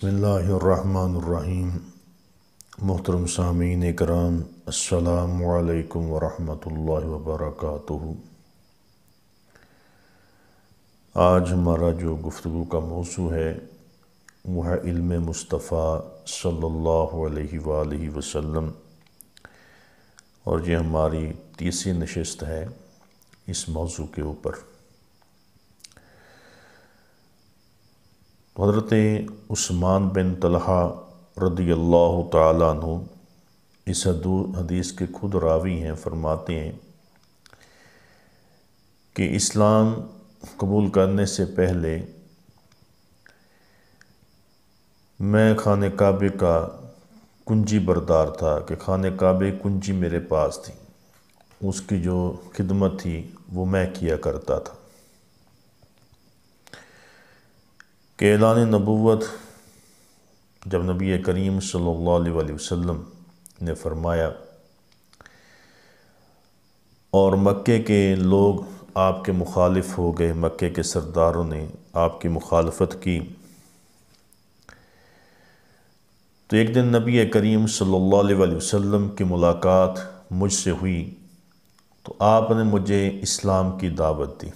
بسم اللہ الرحمن الرحیم۔ محترم سامعین کرام، السلام علیکم ورحمۃ اللہ وبرکاتہ۔ آج ہمارا جو گفتگو کا موضوع ہے وہ ہے علم مصطفیٰ صلی اللہ علیہ وآلہ وسلم، اور یہ ہماری تیسری نشست ہے اس موضوع کے اوپر۔ حضرت عثمان بن طلحہ رضی اللہ تعالیٰ عنہ اس حدیث کے خود راوی ہیں، فرماتے ہیں کہ اسلام قبول کرنے سے پہلے میں خانہ کعبے کا کنجی بردار تھا، کہ خانہ کعبے کنجی میرے پاس تھی، اس کی جو خدمت تھی وہ میں کیا کرتا تھا۔ کہ اعلان نبوت جب نبی کریم صلی اللہ علیہ وسلم نے فرمایا اور مکے کے لوگ آپ کے مخالف ہو گئے، مکے کے سرداروں نے آپ کی مخالفت کی، تو ایک دن نبی کریم صلی اللہ علیہ وسلم کی ملاقات مجھ سے ہوئی، تو آپ نے مجھے اسلام کی دعوت دی۔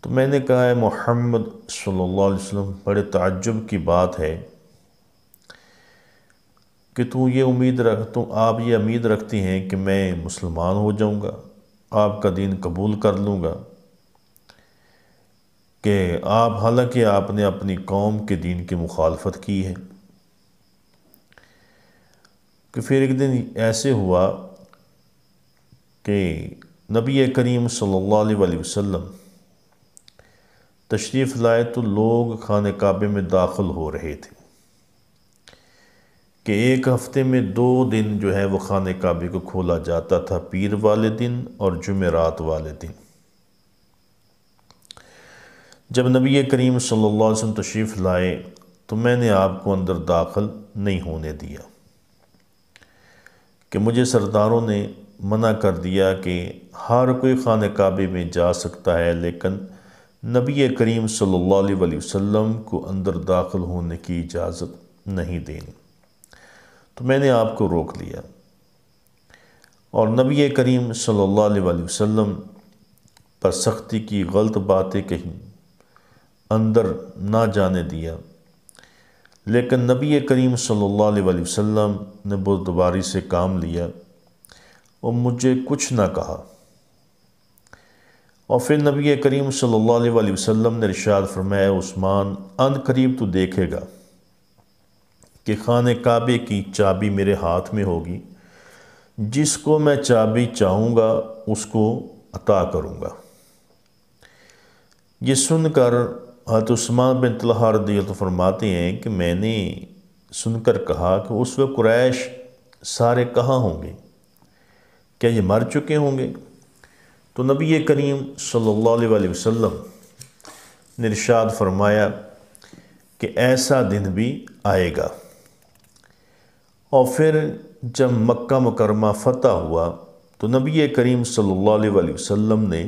تو میں نے کہا ہے محمد صلی اللہ علیہ وسلم، بڑے تعجب کی بات ہے کہ آپ یہ امید رکھتی ہیں کہ میں مسلمان ہو جاؤں گا، آپ کا دین قبول کر لوں گا، کہ حالانکہ آپ نے اپنی قوم کے دین کی مخالفت کی ہے۔ کہ پھر ایک دن ایسے ہوا کہ نبی کریم صلی اللہ علیہ وسلم تشریف لائے، تو لوگ خانہ کعبے میں داخل ہو رہے تھے، کہ ایک ہفتے میں 2 دن جو ہے وہ خانہ کعبے کو کھولا جاتا تھا، پیر والے دن اور جمعرات والے دن۔ جب نبی کریم صلی اللہ علیہ وسلم تشریف لائے تو میں نے آپ کو اندر داخل نہیں ہونے دیا، کہ مجھے سرداروں نے منع کر دیا کہ ہر کوئی خانہ کعبے میں جا سکتا ہے، لیکن نبی کریم صلی اللہ علیہ وسلم کو اندر داخل ہونے کی اجازت نہیں دینی۔ تو میں نے آپ کو روک لیا، اور نبی کریم صلی اللہ علیہ وسلم پر سختی کی، غلط باتیں کہیں، اندر نہ جانے دیا، لیکن نبی کریم صلی اللہ علیہ وسلم نے بردباری سے کام لیا اور مجھے کچھ نہ کہا۔ اور پھر نبی کریم صلی اللہ علیہ وسلم نے ارشاد فرمایا، عثمان، ان قریب تو دیکھے گا کہ خانہ کعبے کی چابی میرے ہاتھ میں ہوگی، جس کو میں چابی چاہوں گا اس کو عطا کروں گا۔ یہ سن کر حضرت عثمان بن طلحہ رضی اللہ عنہ فرماتے ہیں کہ میں نے سن کر کہا کہ اس وقت قریش سارے کہاں ہوں گے؟ کیا یہ مر چکے ہوں گے؟ تو نبی کریم صلی اللہ علیہ وسلم نے ارشاد فرمایا کہ ایسا دن بھی آئے گا۔ اور پھر جب مکہ مکرمہ فتح ہوا تو نبی کریم صلی اللہ علیہ وسلم نے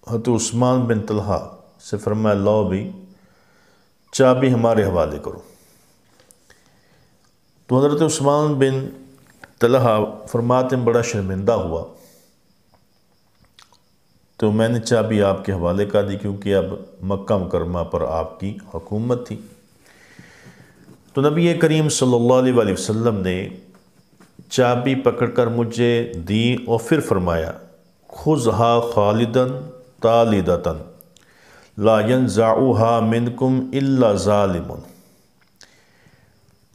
حضرت عثمان بن طلحہ سے فرمایا، لاؤ بھی چابی ہمارے حوالے کرو۔ تو حضرت عثمان بن طلحہ فرماتے ہیں بڑا شرمندہ ہوا، تو میں نے چابی آپ کے حوالے کر دی، کیونکہ اب مکہ مکرمہ پر آپ کی حکومت تھی۔ تو نبی کریم صلی اللہ علیہ وسلم نے چابی پکڑ کر مجھے دی اور پھر فرمایا، خذھا خالدا طالدۃ لا ینزعھا منکم الا ظالم،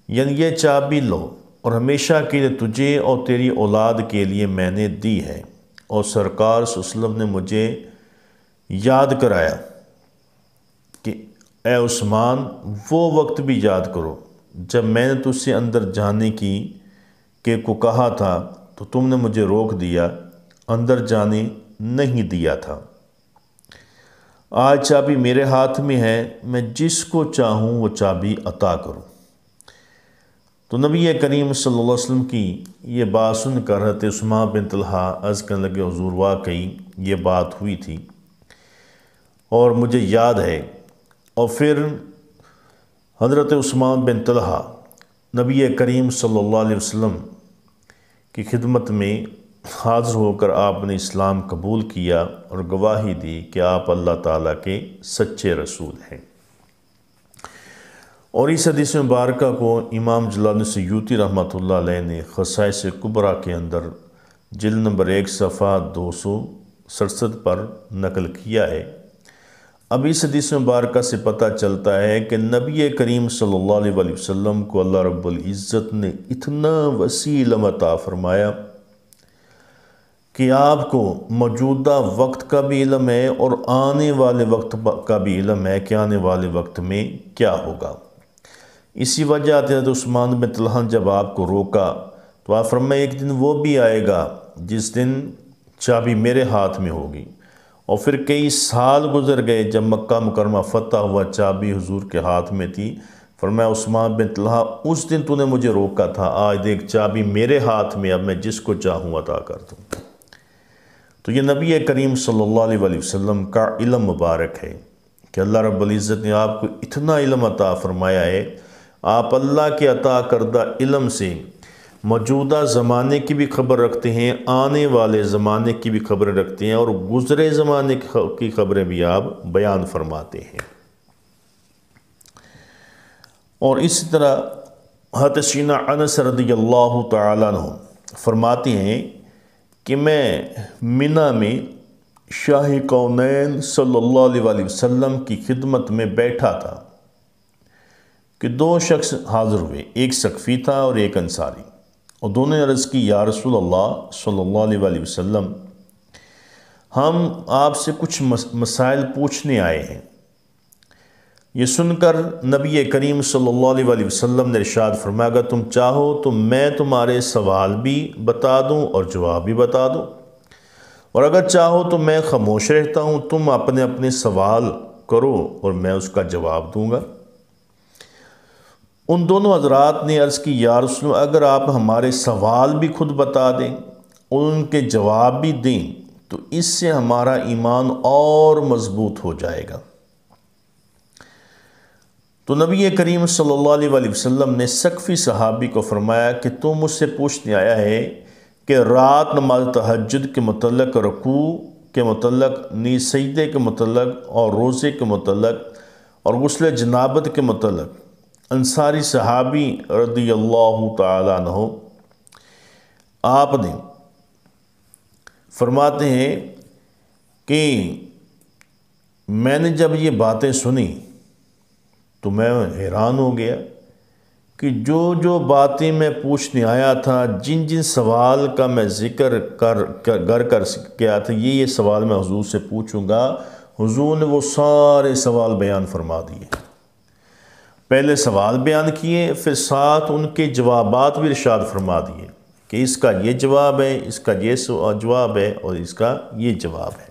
یعنی یہ چابی لو اور ہمیشہ کے لیے تجھے اور تیری اولاد کے لیے میں نے دی ہے۔ اور سرکار صلی اللہ علیہ وسلم نے مجھے یاد کرایا کہ اے عثمان، وہ وقت بھی یاد کرو جب میں نے تجھ سے اندر جانے کی کو کہا تھا تو تم نے مجھے روک دیا، اندر جانے نہیں دیا تھا۔ آج چابی میرے ہاتھ میں ہے، میں جس کو چاہوں وہ چابی عطا کروں۔ تو نبی کریم صلی اللہ علیہ وسلم کی یہ بات سن کر حضرت عثمان بن طلحہ عرض کرنے لگے، حضور واقعی یہ بات ہوئی تھی، اور مجھے یاد ہے اور پھر حضرت عثمان بن طلحہ نبی کریم صلی اللہ علیہ وسلم کی خدمت میں حاضر ہو کر آپ نے اسلام قبول کیا اور گواہی دی کہ آپ اللہ تعالیٰ کے سچے رسول ہیں۔ اور اس حدیث مبارکہ کو امام جلال الدین سیوطی رحمۃ اللہ علیہ نے خصائص کبریٰ کے اندر جلد نمبر 1 صفحہ 267 پر نقل کیا ہے۔ اب اس حدیث مبارکہ سے پتہ چلتا ہے کہ نبی کریم صلی اللہ علیہ وسلم کو اللہ رب العزت نے اتنا وسیع علم عطا فرمایا کہ آپ کو موجودہ وقت کا بھی علم ہے اور آنے والے وقت کا بھی علم ہے کہ آنے والے وقت میں کیا ہوگا۔ اسی وجہ حضرت عثمان بن طلحہ جب آپ کو روکا تو آپ فرمائے ایک دن وہ بھی آئے گا جس دن چابی میرے ہاتھ میں ہوگی۔ اور پھر کئی سال گزر گئے، جب مکہ مکرمہ فتح ہوا چابی حضور کے ہاتھ میں تھی، فرمایا عثمان بن طلحہ اس دن تو نے مجھے روکا تھا، آج دیکھ چابی میرے ہاتھ میں، اب میں جس کو چاہوں عطا کر دوں۔ تو یہ نبی کریم صلی اللہ علیہ وسلم کا علم مبارک ہے کہ اللہ رب العزت نے آپ کو اتنا علم عطا فرمایا ہے۔ آپ اللہ کے عطا کردہ علم سے موجودہ زمانے کی بھی خبر رکھتے ہیں، آنے والے زمانے کی بھی خبریں رکھتے ہیں، اور گزرے زمانے کی خبریں بھی آپ بیان فرماتے ہیں۔ اور اسی طرح حضرت سیدنا انس رضی اللہ تعالیٰ عنہ فرماتے ہیں کہ میں منی میں شاہ کونین صلی اللہ علیہ وسلم کی خدمت میں بیٹھا تھا کہ 2 شخص حاضر ہوئے، ایک ثقفی تھا اور ایک انصاری، اور دونوں نے عرض کی یا رسول اللہ صلی اللہ علیہ وسلم، ہم آپ سے کچھ مسائل پوچھنے آئے ہیں۔ یہ سن کر نبی کریم صلی اللہ علیہ وسلم نے ارشاد فرمایا اگر تم چاہو تو میں تمہارے سوال بھی بتا دوں اور جواب بھی بتا دوں، اور اگر چاہو تو میں خاموش رہتا ہوں، تم اپنے اپنے سوال کرو اور میں اس کا جواب دوں گا۔ ان دونوں حضرات نے عرض کی یا رسول اللہ اگر آپ ہمارے سوال بھی خود بتا دیں اور ان کے جواب بھی دیں تو اس سے ہمارا ایمان اور مضبوط ہو جائے گا۔ تو نبی کریم صلی اللہ علیہ وسلم نے ثقفی صحابی کو فرمایا کہ تو مجھ سے پوچھنے آیا ہے کہ رات نماز تہجد کے متعلق، رکوع کے متعلق، نیز سجدے کے متعلق اور روزے کے متعلق اور غسل جنابت کے متعلق۔ انصاری صحابی رضی اللہ تعالیٰ عنہ آپ نے فرماتے ہیں کہ میں نے جب یہ باتیں سنی تو میں حیران ہو گیا کہ جو باتیں میں پوچھنے آیا تھا، جن جن سوال کا میں ذکر کر گیا تھا، یہ سوال میں حضور سے پوچھوں گا، حضور نے وہ سارے سوال بیان فرما دیے۔ پہلے سوال بیان کیے، پھر ساتھ ان کے جوابات بھی ارشاد فرما دیے کہ اس کا یہ جواب ہے، اس کا یہ جواب ہے اور اس کا یہ جواب ہے۔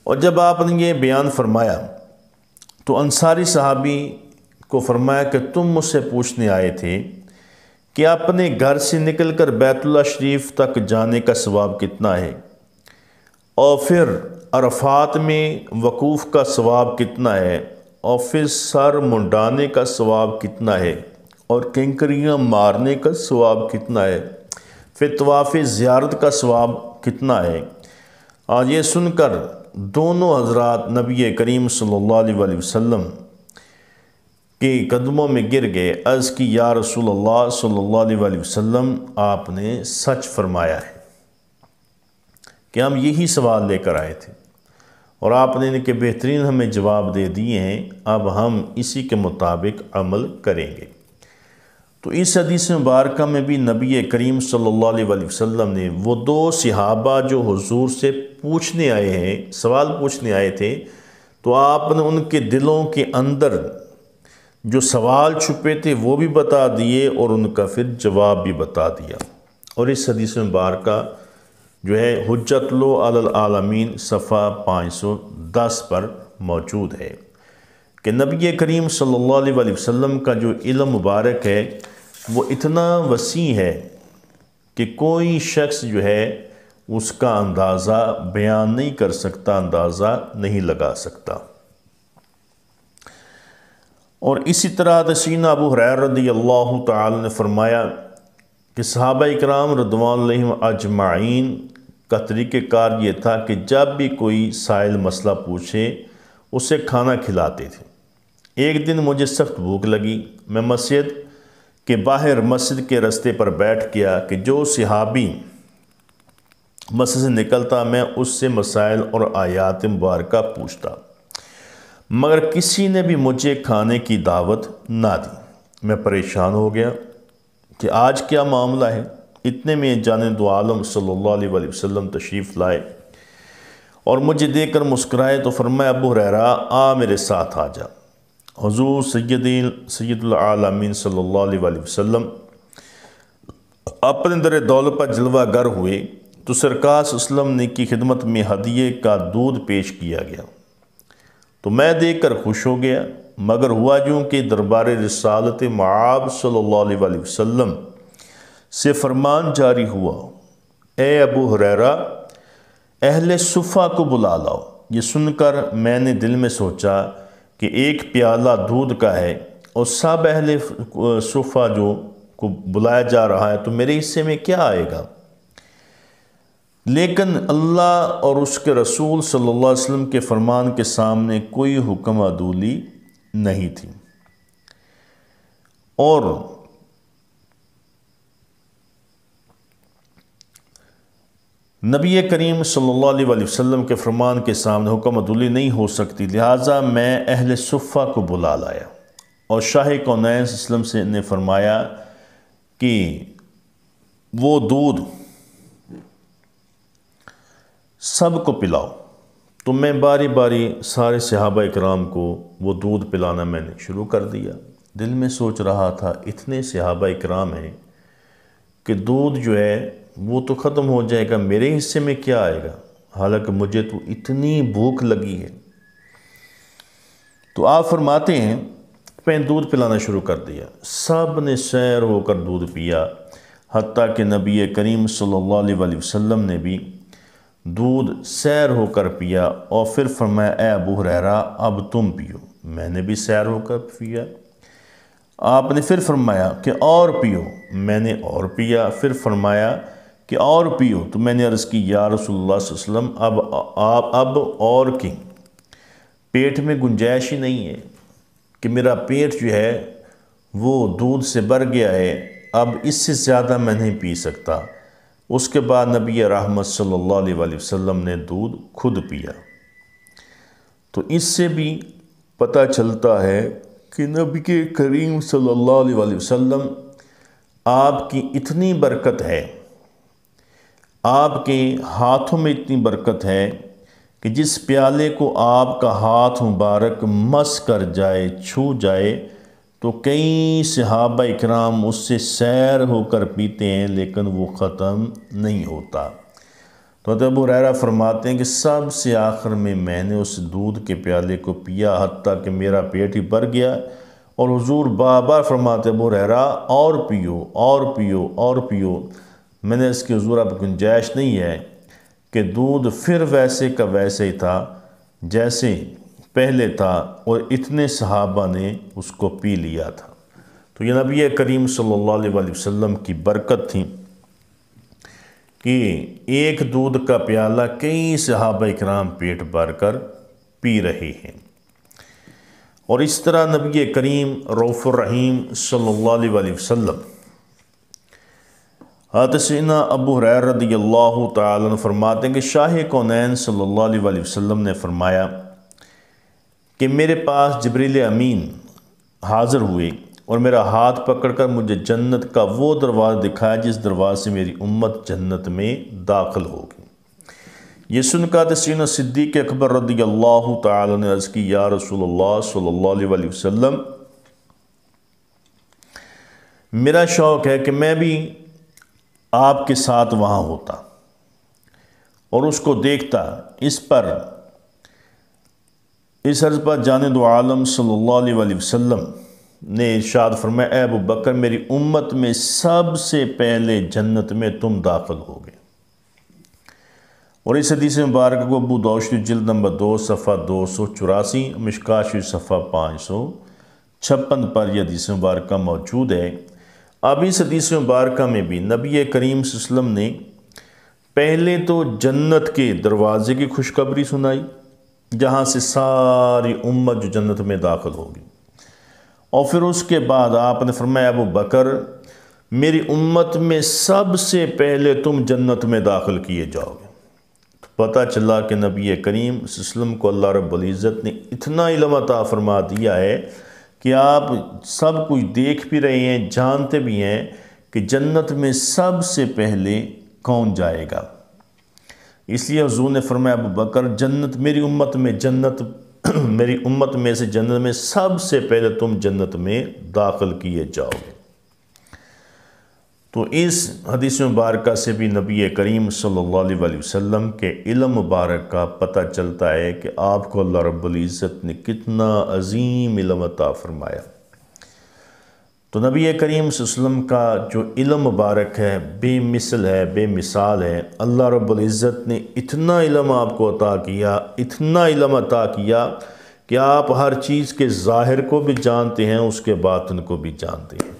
اور جب آپ نے یہ بیان فرمایا تو انصاری صحابی کو فرمایا کہ تم مجھ سے پوچھنے آئے تھے کہ اپنے گھر سے نکل کر بیت اللہ شریف تک جانے کا ثواب کتنا ہے، اور پھر عرفات میں وقوف کا ثواب کتنا ہے، اور پھر سر منڈانے کا ثواب کتنا ہے، اور کنکریاں مارنے کا ثواب کتنا ہے، پھر طواف زیارت کا ثواب کتنا ہے۔ آج یہ سن کر دونوں حضرات نبی کریم صلی اللہ علیہ وسلم کے قدموں میں گر گئے، عرض کی یا رسول اللہ صلی اللہ علیہ وسلم آپ نے سچ فرمایا ہے کہ ہم یہی سوال لے کر آئے تھے، اور آپ نے ان کے بہترین ہمیں جواب دے دیے ہیں، اب ہم اسی کے مطابق عمل کریں گے۔ تو اس حدیث مبارکہ میں بھی نبی کریم صلی اللہ علیہ وسلم نے وہ 2 صحابہ جو حضور سے پوچھنے آئے ہیں، سوال پوچھنے آئے تھے، تو آپ نے ان کے دلوں کے اندر جو سوال چھپے تھے وہ بھی بتا دیے اور ان کا پھر جواب بھی بتا دیا۔ اور اس حدیث مبارکہ جو ہے حجت اللہ علی العالمین صفحہ 510 پر موجود ہے کہ نبی کریم صلی اللہ علیہ وسلم کا جو علم مبارک ہے وہ اتنا وسیع ہے کہ کوئی شخص جو ہے اس کا اندازہ بیان نہیں کر سکتا، اندازہ نہیں لگا سکتا۔ اور اسی طرح سیدنا ابو ہریرہ رضی اللہ تعالی نے فرمایا کہ صحابہ اکرام رضوان علیہم اجمعین کا طریقہ کار یہ تھا کہ جب بھی کوئی سائل مسئلہ پوچھے اسے کھانا کھلاتے تھے۔ ایک دن مجھے سخت بھوک لگی، میں مسجد کے باہر مسجد کے رستے پر بیٹھ گیا کہ جو صحابی مسجد سے نکلتا میں اس سے مسائل اور آیات مبارکہ پوچھتا، مگر کسی نے بھی مجھے کھانے کی دعوت نہ دی۔ میں پریشان ہو گیا کہ آج کیا معاملہ ہے۔ اتنے میں جانب دو عالم صلی اللہ علیہ وسلم تشریف لائے اور مجھے دیکھ کر مسکرائے تو فرمایا ابو ہریرہ آ میرے ساتھ آ جا۔ حضور سید العالمین صلی اللہ علیہ وسلم اپنے در دولت پر جلوہ گر ہوئے تو سرکار صلی اللہ علیہ وسلم کی خدمت میں ہدیے کا دودھ پیش کیا گیا تو میں دیکھ کر خوش ہو گیا، مگر ہوا یوں کہ دربار رسالت معاب صلی اللہ علیہ وسلم سے فرمان جاری ہوا، اے ابو ہریرہ اہل صفہ کو بلا لاؤ۔ یہ سن کر میں نے دل میں سوچا کہ ایک پیالہ دودھ کا ہے اور سب اہل صفہ جو کو بلایا جا رہا ہے تو میرے حصے میں کیا آئے گا؟ لیکن اللہ اور اس کے رسول صلی اللہ علیہ وسلم کے فرمان کے سامنے کوئی حکم عدولی نہیں تھی، اور نبی کریم صلی اللہ علیہ وسلم کے فرمان کے سامنے حکم عدولی نہیں ہو سکتی، لہٰذا میں اہل صفہ کو بلا لایا اور شاہ کونین صلی اللہ علیہ وسلم نے فرمایا کہ وہ دودھ سب کو پلاؤ۔ تو میں باری باری سارے صحابہ اکرام کو وہ دودھ پلانا میں نے شروع کر دیا۔ دل میں سوچ رہا تھا اتنے صحابہ اکرام ہیں کہ دودھ جو ہے وہ تو ختم ہو جائے گا، میرے حصے میں کیا آئے گا، حالانکہ مجھے تو اتنی بھوک لگی ہے۔ تو آپ فرماتے ہیں میں دودھ پلانا شروع کر دیا، سب نے سیر ہو کر دودھ پیا، حتیٰ کہ نبی کریم صلی اللہ علیہ وسلم نے بھی دودھ سیر ہو کر پیا اور پھر فرمایا اے ابو ہریرہ اب تم پیو۔ میں نے بھی سیر ہو کر پیا۔ آپ نے پھر فرمایا کہ اور پیو، میں نے اور پیا۔ پھر فرمایا کہ اور پیو، تو میں نے عرض کی یا رسول اللہ صلی اللہ علیہ وسلم اب اور کی پیٹ میں گنجائش ہی نہیں ہے کہ میرا پیٹ جو ہے وہ دودھ سے بھر گیا ہے، اب اس سے زیادہ میں نہیں پی سکتا۔ اس کے بعد نبی رحمت صلی اللہ علیہ وسلم نے دودھ خود پیا۔ تو اس سے بھی پتہ چلتا ہے کہ نبی کریم صلی اللہ علیہ وسلم آپ کی اتنی برکت ہے، آپ کے ہاتھوں میں اتنی برکت ہے کہ جس پیالے کو آپ کا ہاتھ مبارک مس کر جائے، چھو جائے، تو کئی صحابہ اکرام اس سے سیر ہو کر پیتے ہیں لیکن وہ ختم نہیں ہوتا۔ تو ابو ہریرہ فرماتے ہیں کہ سب سے آخر میں نے اس دودھ کے پیالے کو پیا حتیٰ کہ میرا پیٹ ہی بھر گیا، اور حضور بار بار فرماتے ابو ہریرہ اور پیو اور پیو اور پیو۔ میں نے اس کی حضور اب گنجائش نہیں ہے کہ دودھ پھر ویسے کا ویسے ہی تھا جیسے پہلے تھا، اور اتنے صحابہ نے اس کو پی لیا تھا۔ تو یہ نبی کریم صلی اللہ علیہ وسلم کی برکت تھی کہ ایک دودھ کا پیالہ کئی صحابہ اکرام پیٹ بھر کر پی رہے ہیں۔ اور اس طرح نبی کریم رؤوف الرحیم صلی اللہ علیہ وسلم حضرت سیدنا ابو ہریرہ رضی اللہ تعالیٰ عنہ فرماتے ہیں کہ شاہ کونین صلی اللہ علیہ وسلم نے فرمایا کہ میرے پاس جبریل امین حاضر ہوئے اور میرا ہاتھ پکڑ کر مجھے جنت کا وہ دروازہ دکھایا جس دروازے سے میری امت جنت میں داخل ہوگی۔ یہ سن کر سیدنا صدیق اکبر رضی اللہ تعالیٰ نے عرض کی یا رسول اللہ صلی اللہ علیہ وسلم میرا شوق ہے کہ میں بھی آپ کے ساتھ وہاں ہوتا اور اس کو دیکھتا۔ اس عرض پر جانب عالم صلی اللہ علیہ وسلم نے ارشاد فرمایا اے ابو بکر میری امت میں سب سے پہلے جنت میں تم داخل ہوگے۔ اور اس حدیث مبارک کو ابو داؤد جلد نمبر 2 صفحہ 284، مشکاۃ شریف صفحہ 56 پر یہ حدیث مبارکہ موجود ہے۔ اب اس حدیث مبارکہ میں بھی نبی کریم صلی اللہ علیہ وسلم نے پہلے تو جنت کے دروازے کی خوشخبری سنائی، جہاں سے ساری امت جو جنت میں داخل ہوگی، اور پھر اس کے بعد آپ نے فرمایا ابو بکر میری امت میں سب سے پہلے تم جنت میں داخل کیے جاؤ گے۔ تو پتہ چلا کہ نبی کریم صلی اللہ علیہ وسلم کو اللہ رب العزت نے اتنا علم عطا فرما دیا ہے کہ آپ سب کچھ دیکھ بھی رہے ہیں، جانتے بھی ہیں کہ جنت میں سب سے پہلے کون جائے گا۔ اس لیے حضور نے فرمایا ابو بکر جنت میری امت میں سے جنت میں سب سے پہلے تم جنت میں داخل کیے جاؤ گے۔ تو اس حدیث مبارکہ سے بھی نبی کریم صلی اللہ علیہ وسلم کے علم مبارک کا پتہ چلتا ہے کہ آپ کو اللہ رب العزت نے کتنا عظیم علم عطا فرمایا۔ تو نبی کریم صلی اللہ علیہ وسلم کا جو علم مبارک ہے بے مثل ہے، بے مثال ہے۔ اللہ رب العزت نے اتنا علم آپ کو عطا کیا، اتنا علم عطا کیا کہ آپ ہر چیز کے ظاہر کو بھی جانتے ہیں، اس کے باطن کو بھی جانتے ہیں۔